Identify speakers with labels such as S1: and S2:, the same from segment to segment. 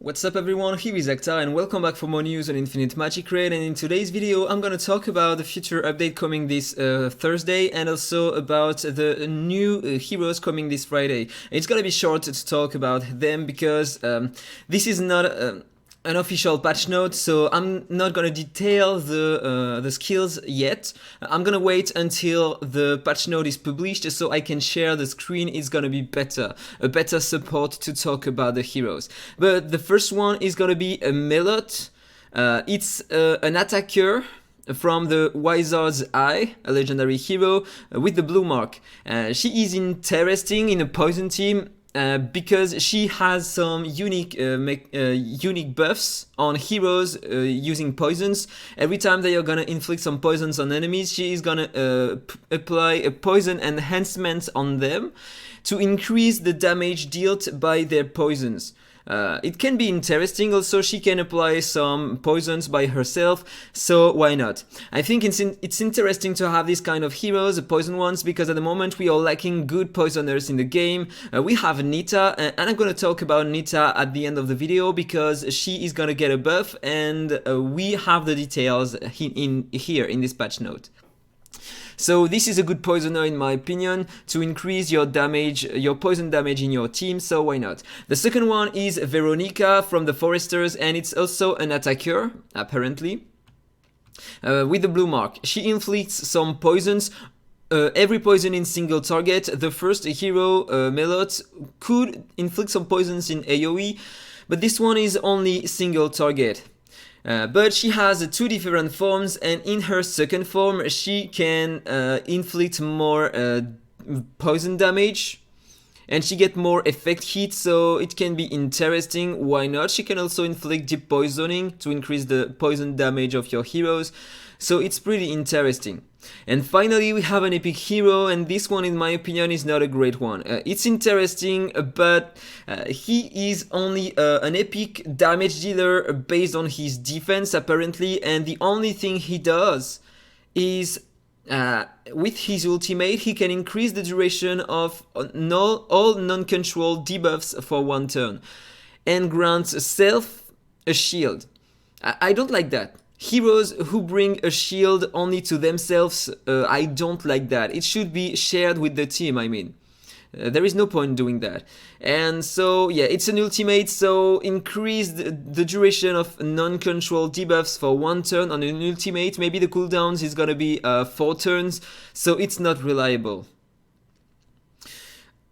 S1: What's up everyone, here is AhkTaar and welcome back for more news on Infinite Magicraid, and in today's video I'm gonna talk about the future update coming this Thursday and also about the new heroes coming this Friday. It's gonna be short to talk about them because this is not an official patch note, so I'm not gonna detail the skills yet. I'm gonna wait until the patch note is published so I can share the screen. It's gonna be a better support to talk about the heroes. But the first one is gonna be a Melot. It's an attacker from the Wizard's Eye, a legendary hero with the blue mark. She is interesting in a poison team because she has some unique buffs on heroes using poisons. Every time they are gonna inflict some poisons on enemies, she is gonna apply a poison enhancement on them to increase the damage dealt by their poisons. It can be interesting. Also, she can apply some poisons by herself, so why not? I think it's interesting to have this kind of heroes, the poison ones, because at the moment we are lacking good poisoners in the game. We have Nita, and I'm gonna talk about Nita at the end of the video because she is gonna get a buff, and we have the details here in this patch note. So this is a good poisoner in my opinion to increase your damage, your poison damage in your team, so why not? The second one is Veronica from the Foresters, and it's also an attacker, apparently, with the blue mark. She inflicts some poisons. Every poison in single target. The first hero, Melot, could inflict some poisons in AoE, but this one is only single target. But she has two different forms, and in her second form she can inflict more poison damage, and she get more effect hit, so it can be interesting. Why not? She can also inflict deep poisoning to increase the poison damage of your heroes, so it's pretty interesting. And finally we have an epic hero, and this one in my opinion is not a great one. It's interesting, but he is only an epic damage dealer based on his defense apparently, and the only thing he does is with his ultimate he can increase the duration of all non-control debuffs for one turn and grants self a shield. I don't like that. Heroes who bring a shield only to themselves, I don't like that. It should be shared with the team, I mean. There is no point doing that. And so, yeah, it's an ultimate, so increase the duration of non-control debuffs for one turn on an ultimate. Maybe the cooldowns is gonna be 4 turns, so it's not reliable.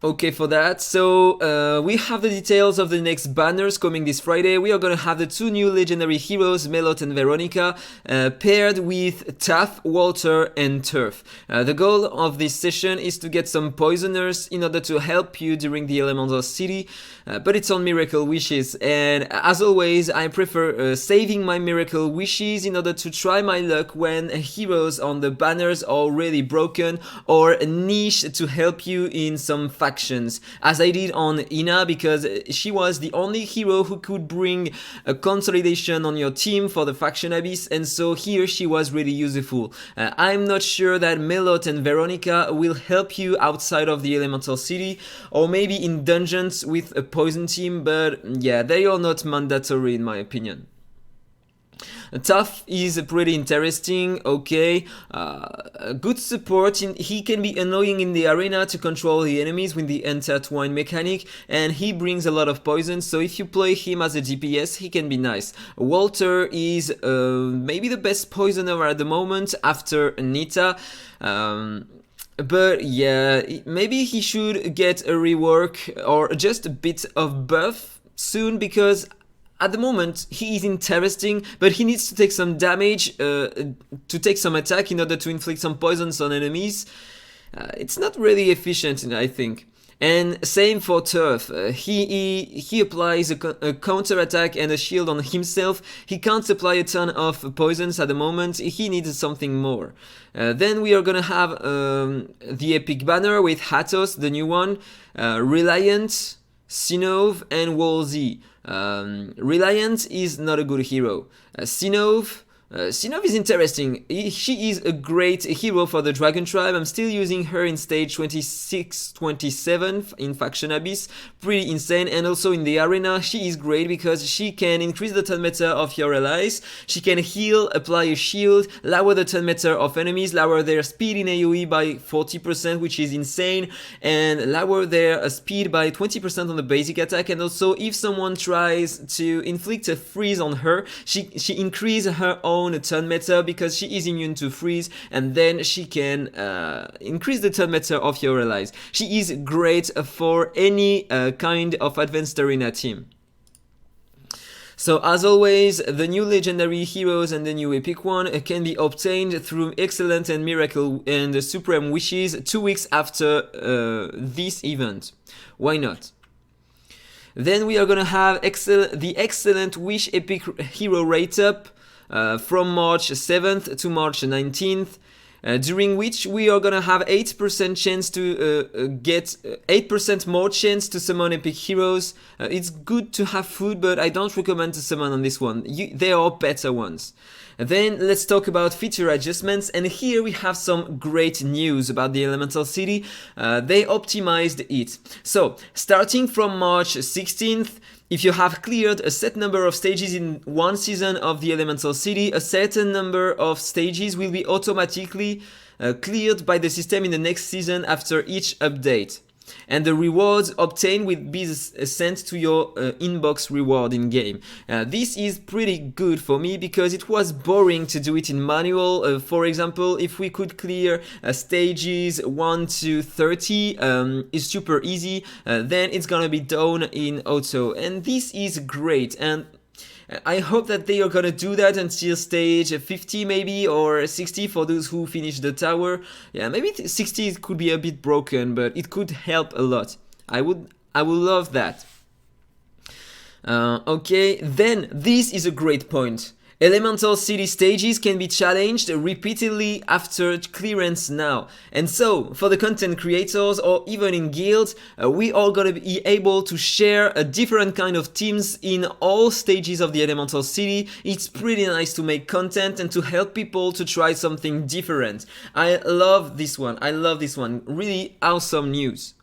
S1: Okay, for that, so we have the details of the next banners coming this Friday. We are gonna have the two new legendary heroes, Melot and Veronica, paired with Taff, Walter, and Turf. The goal of this session is to get some poisoners in order to help you during the Elemental City, but it's on Miracle Wishes, and as always, I prefer saving my Miracle Wishes in order to try my luck when heroes on the banners are already broken or niche to help you in some factions, as I did on Ina, because she was the only hero who could bring a consolidation on your team for the faction abyss, and so here she was really useful. I'm not sure that Melot and Veronica will help you outside of the Elemental City, or maybe in dungeons with a poison team, but yeah, they are not mandatory in my opinion. Tough is pretty interesting, okay, good support. He can be annoying in the arena to control the enemies with the intertwine mechanic, and he brings a lot of poison, so if you play him as a DPS he can be nice. Walter is maybe the best poisoner at the moment after Nita, but yeah, maybe he should get a rework or just a bit of buff soon, because at the moment he is interesting, but he needs to take some damage, to take some attack in order to inflict some poisons on enemies. It's not really efficient, I think. And same for Turf. He applies a counter attack and a shield on himself. He can't apply a ton of poisons at the moment. He needs something more. Then we are gonna have the epic banner with Hatos, the new one, Reliant, Sinov, and Wolsey. Reliant is not a good hero. Sinov Sinov is interesting. She is a great hero for the Dragon Tribe. I'm still using her in stage 26-27 in Faction Abyss. Pretty insane. And also in the arena, she is great because she can increase the turn meter of your allies. She can heal, apply a shield, lower the turn meter of enemies, lower their speed in AoE by 40%, which is insane, and lower their speed by 20% on the basic attack. And also, if someone tries to inflict a freeze on her, she increases her own turn meter because she is immune to freeze, and then she can increase the turn meter of your allies. She is great for any kind of advanced arena team. So as always, the new legendary heroes and the new epic one can be obtained through Excellent and Miracle and the Supreme Wishes 2 weeks after this event. Why not? Then we are gonna have the Excellent Wish epic hero rate up from March 7th to March 19th, during which we are gonna have 8% chance to get 8% more chance to summon epic heroes. It's good to have food, but I don't recommend to summon on this one. There are better ones. Then let's talk about feature adjustments, and here we have some great news about the Elemental City. They optimized it. So starting from March 16th, if you have cleared a set number of stages in one season of the Elemental City, a certain number of stages will be automatically cleared by the system in the next season after each update. And the rewards obtained will be sent to your inbox reward in game. This is pretty good for me because it was boring to do it in manual. For example, if we could clear stages 1 to 30, is super easy. Then it's gonna be done in auto, and this is great. And I hope that they are gonna do that until stage 50 maybe, or 60 for those who finish the tower. Yeah, maybe 60 could be a bit broken, but it could help a lot. I would love that. Okay, then this is a great point. Elemental City stages can be challenged repeatedly after clearance now. And so, for the content creators or even in guilds, we are gonna be able to share a different kind of teams in all stages of the Elemental City. It's pretty nice to make content and to help people to try something different. I love this one. Really awesome news.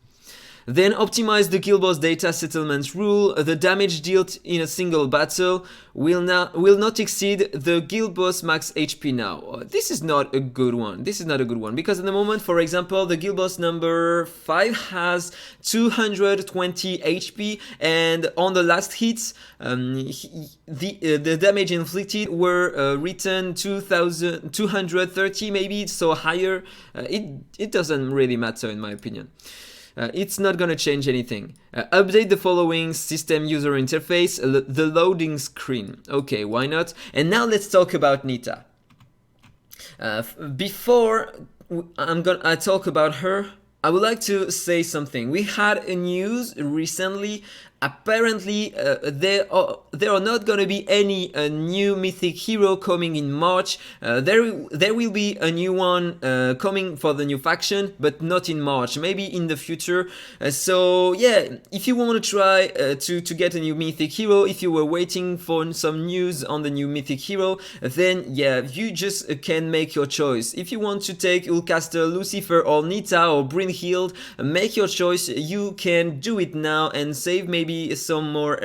S1: Then optimize the guild boss data settlement rule. The damage dealt in a single battle will not exceed the guild boss max HP now. This is not a good one. Because at the moment, for example, the guild boss number 5 has 220 HP, and on the last hits, the damage inflicted were written 230 maybe, so higher. It doesn't really matter in my opinion. It's not gonna change anything. Update the following system user interface, the loading screen. Okay, why not? And now let's talk about Nita. Before I talk about her, I would like to say something. We had a news recently. Apparently, there are not gonna be any new Mythic hero coming in March. There will be a new one coming for the new faction, but not in March. Maybe in the future. So yeah, if you want to try to get a new Mythic hero, if you were waiting for some news on the new Mythic hero, then yeah, you just can make your choice. If you want to take Ulcaster, Lucifer, or Nita, or Brynhild, make your choice. You can do it now and save maybe some more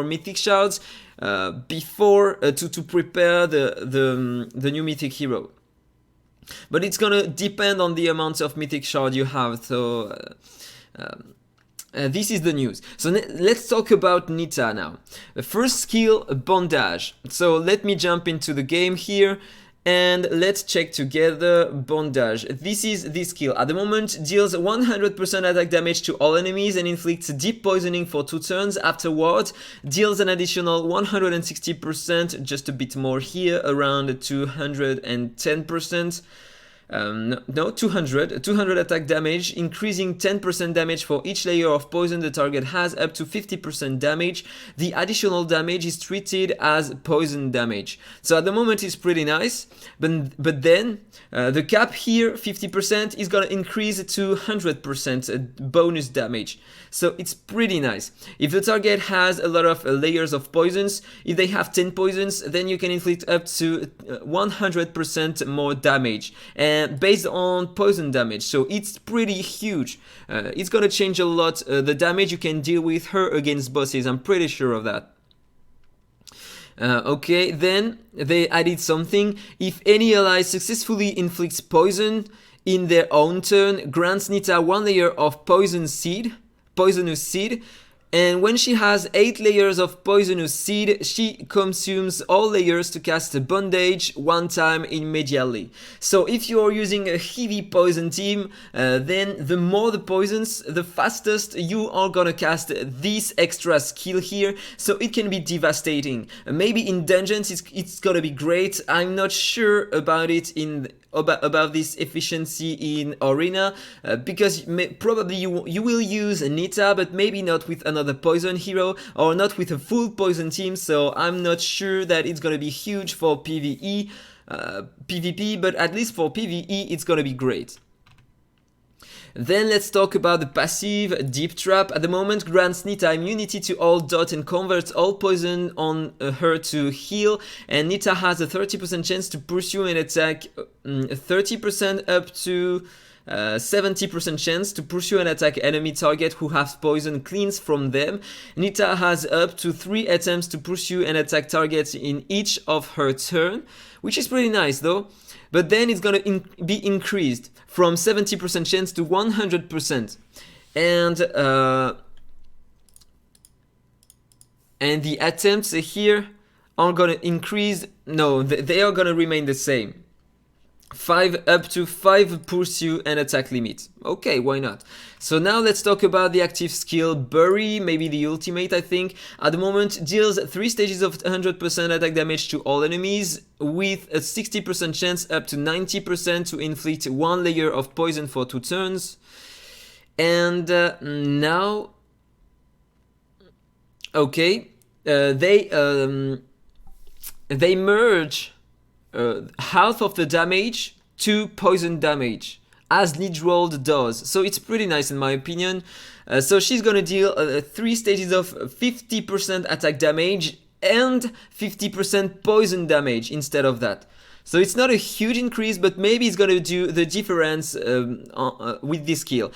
S1: mythic shards before to prepare the new mythic hero. But it's gonna depend on the amount of mythic shard you have. So this is the news. So let's talk about Nita now. First skill, Bondage. So let me jump into the game here. And let's check together Bondage. This is this skill. At the moment, deals 100% attack damage to all enemies and inflicts deep poisoning for 2 turns. Afterwards, deals an additional 160%, just a bit more here, around 210%. no, 200 attack damage, increasing 10% damage for each layer of poison the target has, up to 50% damage. The additional damage is treated as poison damage. So at the moment it's pretty nice, but then the cap here, 50%, is gonna increase to 100% bonus damage. So it's pretty nice. If the target has a lot of layers of poisons, if they have 10 poisons, then you can inflict up to 100% more damage, and based on poison damage. So it's pretty huge. It's gonna change a lot the damage you can deal with her against bosses. I'm pretty sure of that. Okay, then they added something. If any ally successfully inflicts poison in their own turn, grants Nita 1 layer of poisonous seed, and when she has 8 layers of poisonous seed, she consumes all layers to cast a bondage 1 time immediately. So if you are using a heavy poison team, then the more the poisons, the fastest you are gonna cast this extra skill here, so it can be devastating. Maybe in dungeons it's gonna be great. I'm not sure about it about this efficiency in arena, because probably you will use Nita, but maybe not with another poison hero or not with a full poison team. So I'm not sure that it's gonna be huge for PvE, PvP, but at least for PvE it's gonna be great. Then let's talk about the passive. Deep Trap at the moment grants Nita immunity to all dot and converts all poison on her to heal, and Nita has a 30% chance to pursue and attack, 30% up to 70% chance to pursue and attack enemy target who has poison cleansed from them. Nita has up to 3 attempts to pursue and attack targets in each of her turn, which is pretty nice though. But then it's gonna be increased from 70% chance to 100%, and the attempts here are gonna increase. No, they are gonna remain the same. 5 up to 5 pursue and attack limit. Okay, why not? So now let's talk about the active skill Bury, maybe the ultimate I think. At the moment deals 3 stages of 100% attack damage to all enemies, with a 60% chance up to 90% to inflict 1 layer of poison for 2 turns. And now, okay, they merge half of the damage to poison damage, as Lidrold does. So it's pretty nice in my opinion. So she's gonna deal 3 stages of 50% attack damage and 50% poison damage instead of that. So it's not a huge increase, but maybe it's gonna do the difference with this skill,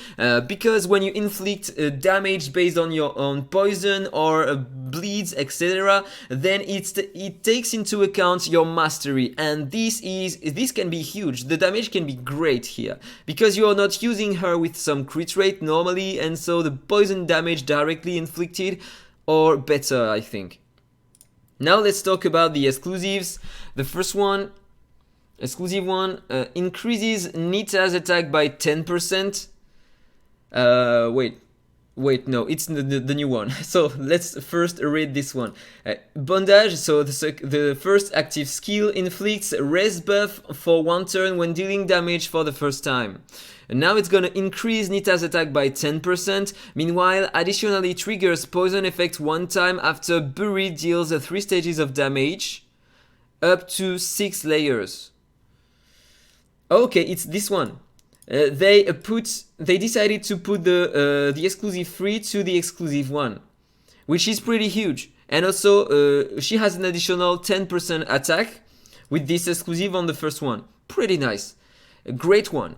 S1: because when you inflict damage based on your own poison or bleeds, etc., then it takes into account your mastery, and this can be huge. The damage can be great here because you are not using her with some crit rate normally, and so the poison damage directly inflicted or better, I think. Now let's talk about the exclusives. The first one, exclusive one, increases Nita's attack by 10%. Wait, no, it's the new one. So let's first read this one. Bondage, so the first active skill, inflicts res buff for 1 turn when dealing damage for the first time. And now it's gonna increase Nita's attack by 10%. Meanwhile, additionally triggers poison effect 1 time after Bury deals 3 stages of damage, up to 6 layers. Okay, it's this one. They decided to put the exclusive 3 to the exclusive 1, which is pretty huge. And also, she has an additional 10% attack with this exclusive on the first one. Pretty nice, a great one.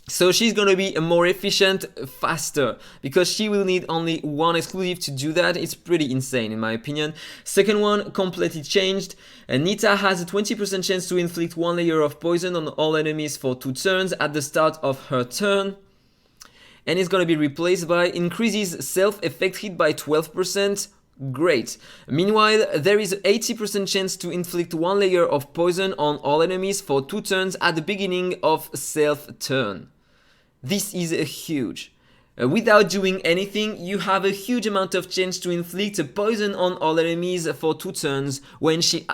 S1: So she's gonna be more efficient, faster, because she will need only 1 exclusive to do that. It's pretty insane in my opinion. Second one, completely changed. Nita has a 20% chance to inflict 1 layer of poison on all enemies for 2 turns at the start of her turn. And it's gonna be replaced by increases self-effect hit by 12%. Great. Meanwhile, there is 80% chance to inflict 1 layer of poison on all enemies for 2 turns at the beginning of self-turn. This is huge. Without doing anything, you have a huge amount of chance to inflict a poison on all enemies for 2 turns when she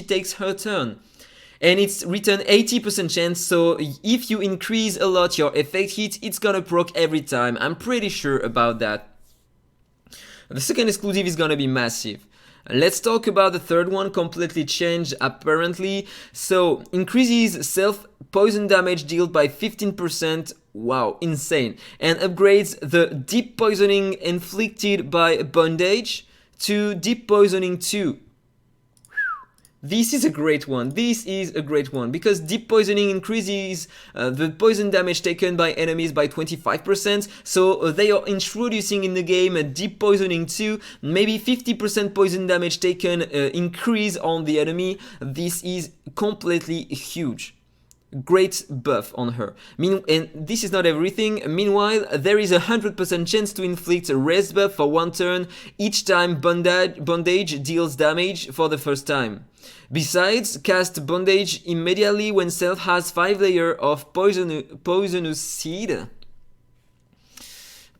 S1: takes her turn. And it's written 80% chance, so if you increase a lot your effect hit, it's gonna proc every time. I'm pretty sure about that. The second exclusive is gonna be massive. Let's talk about the third one, completely changed apparently. So, increases self poison damage dealt by 15%, wow, insane. And upgrades the deep poisoning inflicted by bondage to deep poisoning 2. This is a great one. This is a great one because deep poisoning increases the poison damage taken by enemies by 25%. So they are introducing in the game a deep poisoning 2, maybe 50% poison damage taken increase on the enemy. This is completely huge. Great buff on her. And this is not everything. Meanwhile, there is a 100% chance to inflict a res buff for 1 turn each time bondage deals damage for the first time. Besides, cast bondage immediately when self has 5 layers of poisonous seed.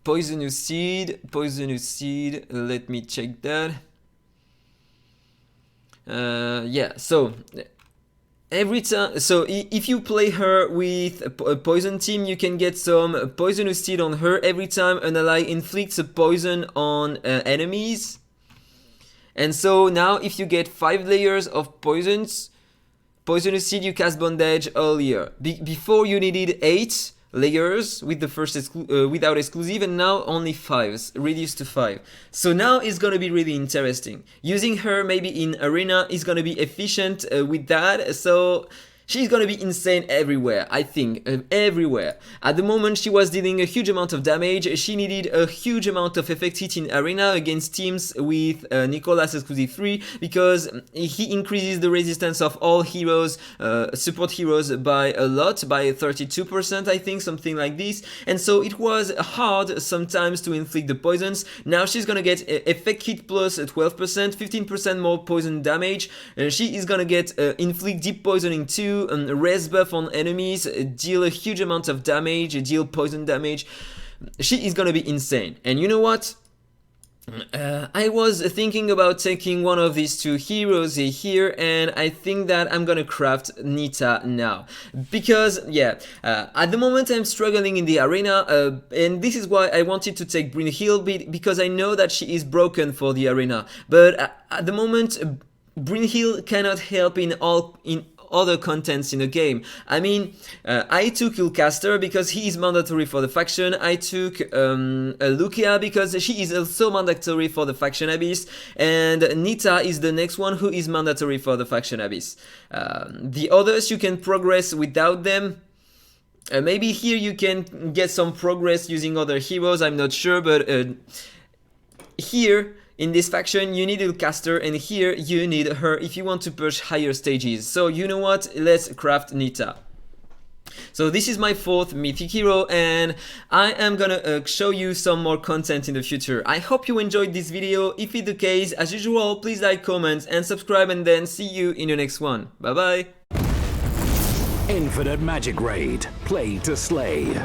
S1: Poisonous seed. Let me check that. Yeah, so every time, so if you play her with a poison team, you can get some poisonous seed on her every time an ally inflicts a poison on enemies. And so now if you get 5 layers of poisonous seed, you cast bondage earlier. Before you needed 8 layers with the first without exclusive, and now only 5, reduced to 5. So now it's gonna be really interesting. Using her maybe in arena is gonna be efficient with that, so she's gonna be insane everywhere, I think, everywhere. At the moment she was dealing a huge amount of damage, she needed a huge amount of effect hit in arena against teams with Nicolas exclusive 3 because he increases the resistance of all heroes, support heroes by a lot, by 32% I think, something like this. And so it was hard sometimes to inflict the poisons. Now she's gonna get effect hit plus 12%, 15% more poison damage. She is gonna get inflict deep poisoning 2, res buff on enemies, deal a huge amount of damage, deal poison damage. She is gonna be insane. And you know what? I was thinking about taking one of these 2 heroes here, and I think that I'm gonna craft Nita now. Because, yeah, at the moment I'm struggling in the arena, and this is why I wanted to take Brynhild, because I know that she is broken for the arena. But at the moment, Brynhild cannot help in other contents in the game. I mean, I took AhkTaar because he is mandatory for the faction. I took Lucia because she is also mandatory for the faction Abyss, and Nita is the next one who is mandatory for the faction Abyss. The others you can progress without them. Maybe here you can get some progress using other heroes, I'm not sure, but here in this faction you need AhkTaar, and here you need her if you want to push higher stages. So you know what, let's craft Nita. So this is my 4th mythic hero, and I am gonna show you some more content in the future. I hope you enjoyed this video. If it's the case, as usual, please like, comment and subscribe, and then see you in the next one. Bye bye.
S2: Infinite Magicraid. Play to slay.